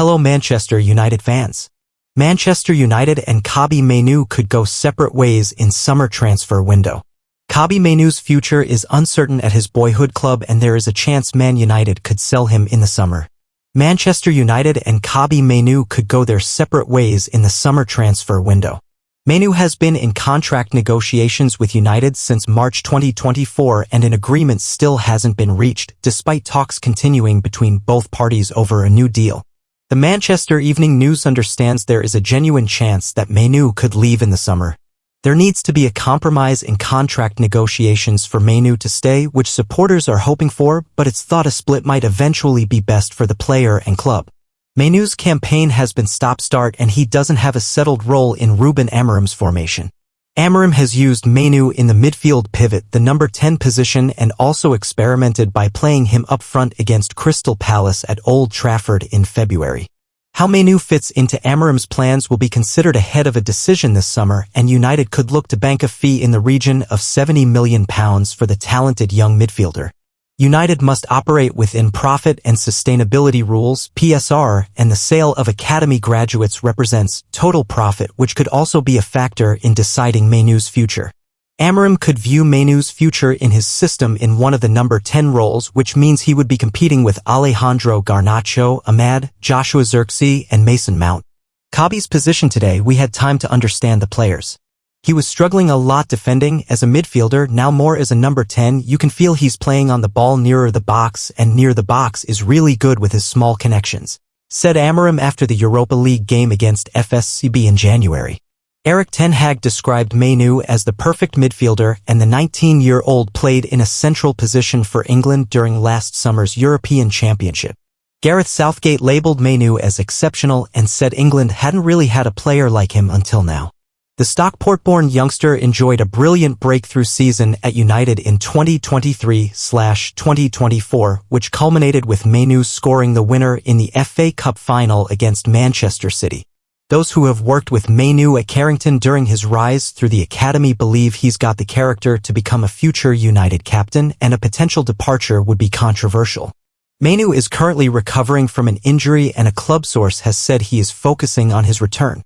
Hello Manchester United fans. Manchester United and Kobbie Mainoo could go separate ways in summer transfer window. Kobbie Mainoo's future is uncertain at his boyhood club and there is a chance Man United could sell him in the summer. Manchester United and Kobbie Mainoo could go their separate ways in the summer transfer window. Mainoo has been in contract negotiations with United since March 2024 and an agreement still hasn't been reached, despite talks continuing between both parties over a new deal. The Manchester Evening News understands there is a genuine chance that Mainoo could leave in the summer. There needs to be a compromise in contract negotiations for Mainoo to stay, which supporters are hoping for, but it's thought a split might eventually be best for the player and club. Mainoo's campaign has been stop-start and he doesn't have a settled role in Ruben Amorim's formation. Amorim has used Mainoo in the midfield pivot, the number 10 position, and also experimented by playing him up front against Crystal Palace at Old Trafford in February. How Mainoo fits into Amorim's plans will be considered ahead of a decision this summer, and United could look to bank a fee in the region of £70 million for the talented young midfielder. United must operate within profit and sustainability rules (PSR), and the sale of academy graduates represents total profit, which could also be a factor in deciding Mainoo's future. Amorim could view Mainoo's future in his system in one of the number 10 roles, which means he would be competing with Alejandro Garnacho, Ahmad, Joshua Zirkzee, and Mason Mount. Kobbie's position today, we had time to understand the players. He was struggling a lot defending as a midfielder, now more as a number 10. You can feel he's playing on the ball nearer the box, and near the box is really good with his small connections, said Amorim after the Europa League game against FSCB in January. Erik ten Hag described Mainoo as the perfect midfielder, and the 19-year-old played in a central position for England during last summer's European Championship. Gareth Southgate labelled Mainoo as exceptional and said England hadn't really had a player like him until now. The Stockport-born youngster enjoyed a brilliant breakthrough season at United in 2023/2024, which culminated with Mainoo scoring the winner in the FA Cup final against Manchester City. Those who have worked with Mainoo at Carrington during his rise through the academy believe he's got the character to become a future United captain, and a potential departure would be controversial. Mainoo is currently recovering from an injury, and a club source has said he is focusing on his return.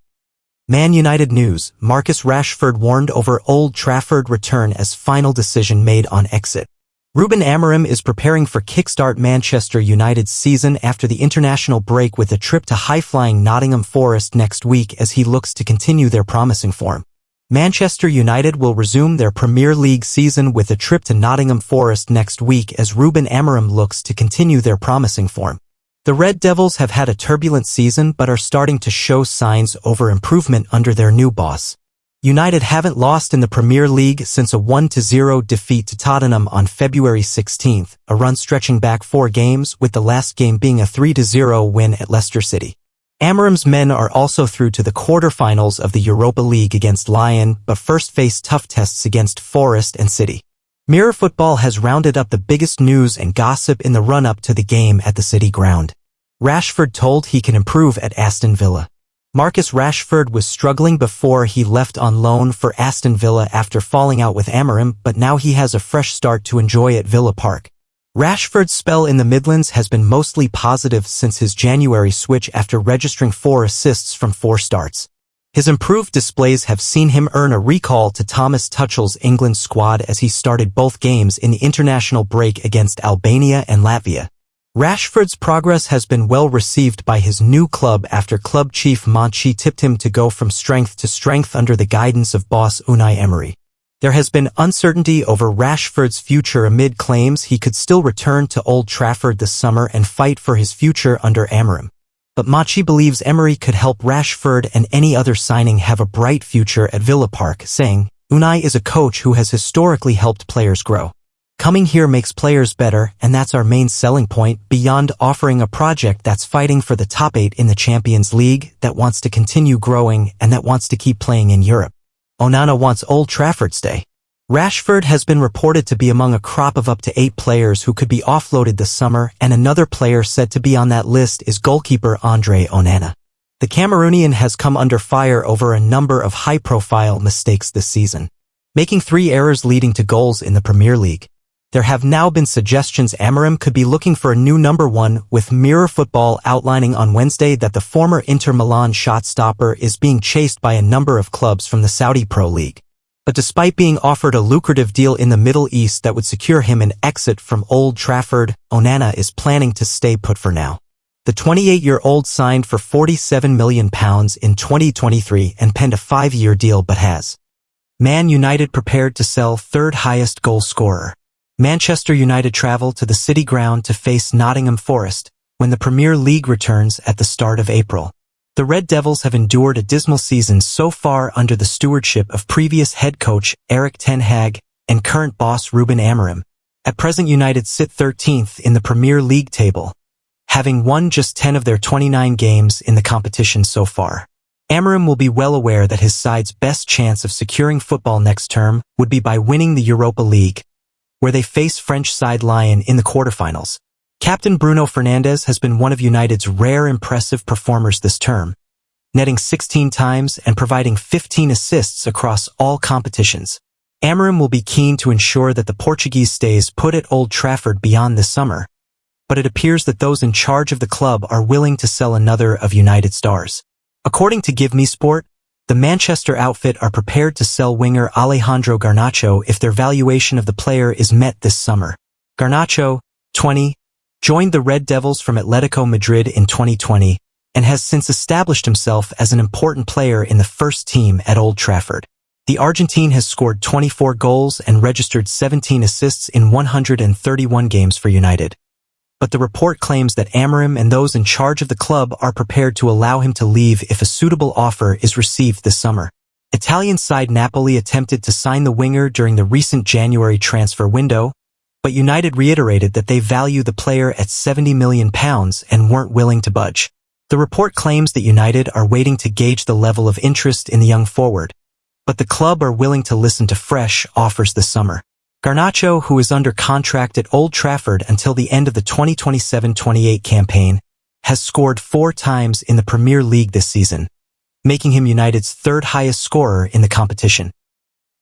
Man United news: Marcus Rashford warned over Old Trafford return as final decision made on exit. Ruben Amorim is preparing for kickstart Manchester United's season after the international break with a trip to high-flying Nottingham Forest next week as he looks to continue their promising form. Manchester United will resume their Premier League season with a trip to Nottingham Forest next week as Ruben Amorim looks to continue their promising form. The Red Devils have had a turbulent season but are starting to show signs of improvement under their new boss. United haven't lost in the Premier League since a 1-0 defeat to Tottenham on February 16, a run stretching back 4 games, with the last game being a 3-0 win at Leicester City. Amorim's men are also through to the quarter-finals of the Europa League against Lyon, but first face tough tests against Forest and City. Mirror Football has rounded up the biggest news and gossip in the run-up to the game at the City ground. Rashford told he can improve at Aston Villa. Marcus Rashford was struggling before he left on loan for Aston Villa after falling out with Amorim, but now he has a fresh start to enjoy at Villa Park. Rashford's spell in the Midlands has been mostly positive since his January switch after registering 4 assists from 4 starts. His improved displays have seen him earn a recall to Thomas Tuchel's England squad as he started both games in the international break against Albania and Latvia. Rashford's progress has been well received by his new club after club chief Monchi tipped him to go from strength to strength under the guidance of boss Unai Emery. There has been uncertainty over Rashford's future amid claims he could still return to Old Trafford this summer and fight for his future under Amorim. But Monchi believes Emery could help Rashford and any other signing have a bright future at Villa Park, saying, "Unai is a coach who has historically helped players grow. Coming here makes players better, and that's our main selling point, beyond offering a project that's fighting for the top 8 in the Champions League, that wants to continue growing, and that wants to keep playing in Europe. Onana wants Old Trafford's day." Rashford has been reported to be among a crop of up to 8 players who could be offloaded this summer, and another player said to be on that list is goalkeeper Andre Onana. The Cameroonian has come under fire over a number of high-profile mistakes this season, making 3 errors leading to goals in the Premier League. There have now been suggestions Amorim could be looking for a new number one, with Mirror Football outlining on Wednesday that the former Inter Milan shot stopper is being chased by a number of clubs from the Saudi Pro League. But despite being offered a lucrative deal in the Middle East that would secure him an exit from Old Trafford, Onana is planning to stay put for now. The 28-year-old signed for £47 million in 2023 and penned a 5-year deal but has Man United prepared to sell third highest goal scorer. Manchester United travel to the City Ground to face Nottingham Forest when the Premier League returns at the start of April. The Red Devils have endured a dismal season so far under the stewardship of previous head coach Erik ten Hag and current boss Ruben Amorim. At present, United sit 13th in the Premier League table, having won just 10 of their 29 games in the competition so far. Amorim will be well aware that his side's best chance of securing football next term would be by winning the Europa League, where they face French side Lyon in the quarterfinals. Captain Bruno Fernandes has been one of United's rare impressive performers this term, netting 16 times and providing 15 assists across all competitions. Amorim will be keen to ensure that the Portuguese stays put at Old Trafford beyond this summer, but it appears that those in charge of the club are willing to sell another of United's stars. According to Give Me Sport, the Manchester outfit are prepared to sell winger Alejandro Garnacho if their valuation of the player is met this summer. Garnacho, 20, joined the Red Devils from Atletico Madrid in 2020 and has since established himself as an important player in the first team at Old Trafford. The Argentine has scored 24 goals and registered 17 assists in 131 games for United. But the report claims that Amorim and those in charge of the club are prepared to allow him to leave if a suitable offer is received this summer. Italian side Napoli attempted to sign the winger during the recent January transfer window, but United reiterated that they value the player at £70 million and weren't willing to budge. The report claims that United are waiting to gauge the level of interest in the young forward, but the club are willing to listen to fresh offers this summer. Garnacho, who is under contract at Old Trafford until the end of the 2027-28 campaign, has scored 4 times in the Premier League this season, making him United's third highest scorer in the competition.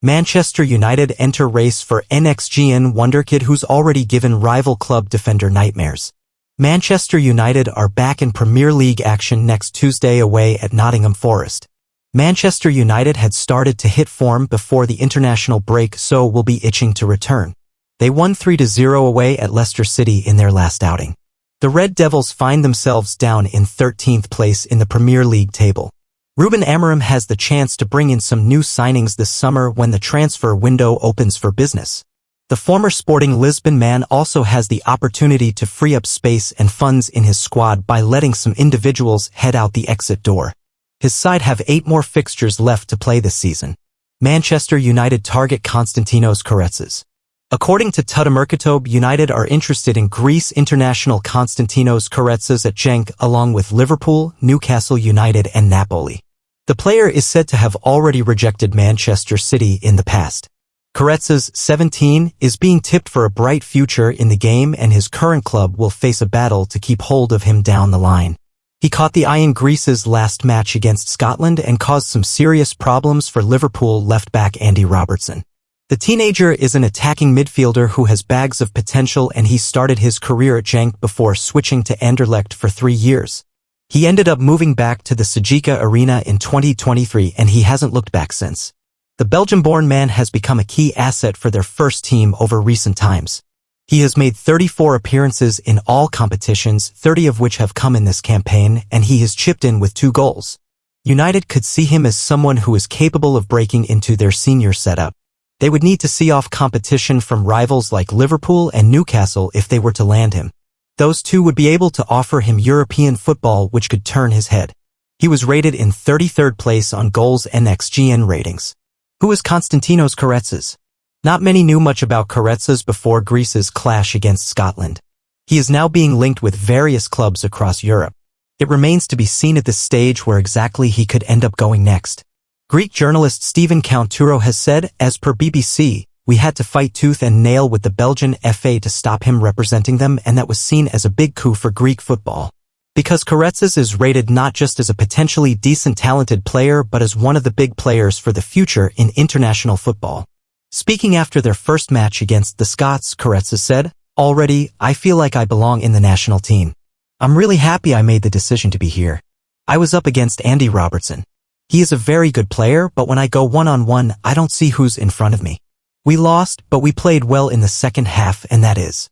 Manchester United enter race for NXGN Wonderkid, who's already given rival club defender nightmares. Manchester United are back in Premier League action next Tuesday away at Nottingham Forest. Manchester United had started to hit form before the international break, so will be itching to return. They won 3-0 away at Leicester City in their last outing. The Red Devils find themselves down in 13th place in the Premier League table. Ruben Amorim has the chance to bring in some new signings this summer when the transfer window opens for business. The former Sporting Lisbon man also has the opportunity to free up space and funds in his squad by letting some individuals head out the exit door. His side have 8 more fixtures left to play this season. Manchester United target Konstantinos Karetzas. According to Tuttomercato, United are interested in Greece international Konstantinos Karetzas at Genk, along with Liverpool, Newcastle United and Napoli. The player is said to have already rejected Manchester City in the past. Karetzas, 17, is being tipped for a bright future in the game, and his current club will face a battle to keep hold of him down the line. He caught the eye in Greece's last match against Scotland and caused some serious problems for Liverpool left-back Andy Robertson. The teenager is an attacking midfielder who has bags of potential, and he started his career at Genk before switching to Anderlecht for 3 years. He ended up moving back to the Sajika Arena in 2023, and he hasn't looked back since. The Belgium-born man has become a key asset for their first team over recent times. He has made 34 appearances in all competitions, 30 of which have come in this campaign, and he has chipped in with 2 goals. United could see him as someone who is capable of breaking into their senior setup. They would need to see off competition from rivals like Liverpool and Newcastle if they were to land him. Those two would be able to offer him European football, which could turn his head. He was rated in 33rd place on Goals NXGN ratings. Who is Konstantinos Karetzas? Not many knew much about Karetzas before Greece's clash against Scotland. He is now being linked with various clubs across Europe. It remains to be seen at this stage where exactly he could end up going next. Greek journalist Stephen Counturo has said, as per BBC, "We had to fight tooth and nail with the Belgian FA to stop him representing them, and that was seen as a big coup for Greek football. Because Karetzas is rated not just as a potentially decent talented player but as one of the big players for the future in international football." Speaking after their first match against the Scots, Koretsa said, "Already, I feel like I belong in the national team. I'm really happy I made the decision to be here. I was up against Andy Robertson. He is a very good player, but when I go one-on-one, I don't see who's in front of me. We lost, but we played well in the second half, and that is